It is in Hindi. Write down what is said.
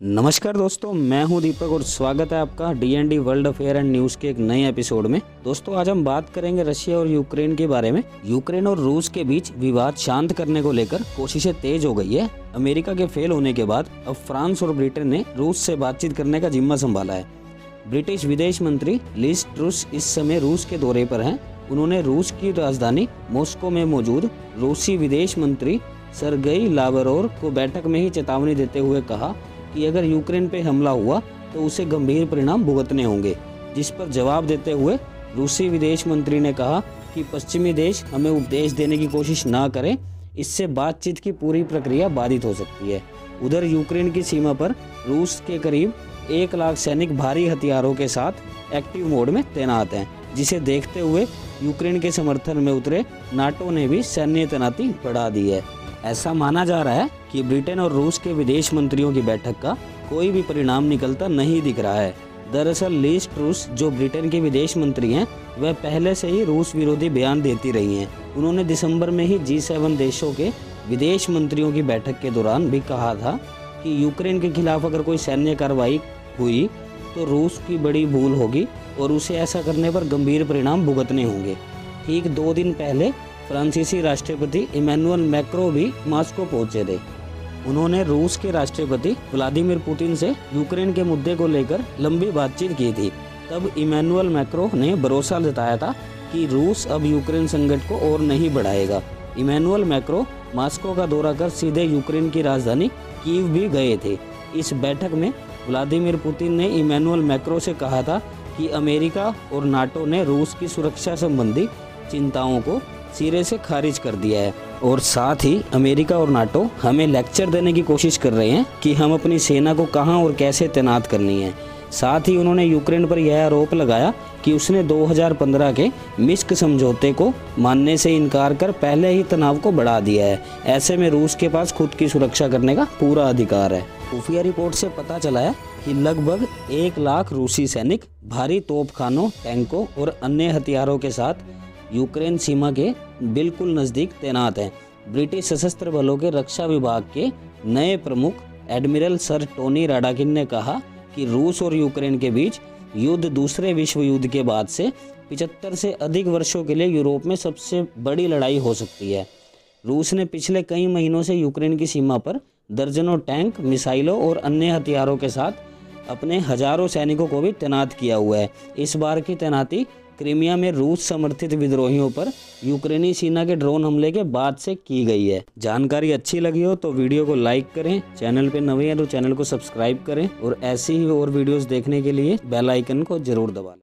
नमस्कार दोस्तों, मैं हूं दीपक और स्वागत है आपका D world affair and news के एक नए एपिसोड में। दोस्तों आज हम बात करेंगे रशिया और यूक्रेन के बारे में। यूक्रेन और रूस के बीच विवाद शांत करने को लेकर कोशिशें तेज हो गई है। अमेरिका के फेल होने के बाद अब फ्रांस और ब्रिटेन ने रूस से बातचीत करने का जिम्मा संभाला है। ब्रिटिश विदेश मंत्री लिज ट्रुस इस समय रूस के दौरे पर हैं। उन्होंने रूस की राजधानी मॉस्को में मौजूद रूसी विदेश मंत्री सरगेई लावरोव को बैठक में ही चेतावनी देते हुए कहा कि अगर यूक्रेन पे हमला हुआ तो उसे गंभीर परिणाम भुगतने होंगे। जिस पर जवाब देते हुए रूसी विदेश मंत्री ने कहा कि पश्चिमी देश हमें उपदेश देने की कोशिश ना करें, इससे बातचीत की पूरी प्रक्रिया बाधित हो सकती है। उधर यूक्रेन की सीमा पर रूस के करीब 1 लाख सैनिक भारी हथियारों के साथ एक्टिव मोड में तैनात हैं, जिसे देखते हुए यूक्रेन के समर्थन में उतरे नाटो ने भी सैन्य तैनाती बढ़ा दी है। ऐसा माना जा रहा है कि ब्रिटेन और रूस के विदेश मंत्रियों की बैठक का कोई भी परिणाम निकलता नहीं दिख रहा है। दरअसल लिज ट्रुस जो ब्रिटेन के विदेश मंत्री हैं, वह पहले से ही रूस विरोधी बयान देती रही हैं। उन्होंने दिसंबर में ही G7 देशों के विदेश मंत्रियों की बैठक के दौरान भी कहा था कि यूक्रेन के खिलाफ अगर कोई सैन्य कार्रवाई हुई तो रूस की बड़ी भूल होगी और उसे ऐसा करने पर गंभीर परिणाम भुगतने होंगे। ठीक 2 दिन पहले फ्रांसीसी राष्ट्रपति इमैनुअल मैक्रों भी मॉस्को पहुंचे थे। उन्होंने रूस के राष्ट्रपति व्लादिमीर पुतिन से यूक्रेन के मुद्दे को लेकर लंबी बातचीत की थी। तब इमैनुअल मैक्रों ने भरोसा जताया था कि रूस अब यूक्रेन संकट को और नहीं बढ़ाएगा। इमैनुअल मैक्रों मॉस्को का दौरा कर सीधे यूक्रेन की राजधानी कीव भी गए थे। इस बैठक में व्लादिमीर पुतिन ने इमैनुअल मैक्रों से कहा था कि अमेरिका और नाटो ने रूस की सुरक्षा संबंधी चिंताओं को सिरे से खारिज कर दिया है और साथ ही अमेरिका और नाटो हमें लेक्चर देने की कोशिश कर रहे हैं कि हम अपनी सेना को कहां और कैसे तैनात करनी है। साथ ही उन्होंने यूक्रेन पर यह आरोप लगाया कि उसने 2015 के मिन्स्क समझौते को मानने से इनकार कर पहले ही तनाव को बढ़ा दिया है। ऐसे में रूस के पास खुद की सुरक्षा करने का पूरा अधिकार है। खुफिया रिपोर्ट से पता चला है कि लगभग 1 लाख रूसी सैनिक भारी तोपखानों, टैंकों और अन्य हथियारों के साथ यूक्रेन सीमा के बिल्कुल नज़दीक तैनात हैं। ब्रिटिश सशस्त्र बलों के रक्षा विभाग के नए प्रमुख एडमिरल सर टोनी राडाकिन ने कहा कि रूस और यूक्रेन के बीच युद्ध दूसरे विश्व युद्ध के बाद से 75 से अधिक वर्षों के लिए यूरोप में सबसे बड़ी लड़ाई हो सकती है। रूस ने पिछले कई महीनों से यूक्रेन की सीमा पर दर्जनों टैंक, मिसाइलों और अन्य हथियारों के साथ अपने हजारों सैनिकों को भी तैनात किया हुआ है। इस बार की तैनाती क्रीमिया में रूस समर्थित विद्रोहियों पर यूक्रेनी सेना के ड्रोन हमले के बाद से की गई है। जानकारी अच्छी लगी हो तो वीडियो को लाइक करें, चैनल पे नए हैं तो चैनल को सब्सक्राइब करें और ऐसी ही और वीडियोस देखने के लिए बेल आइकन को जरूर दबा लें।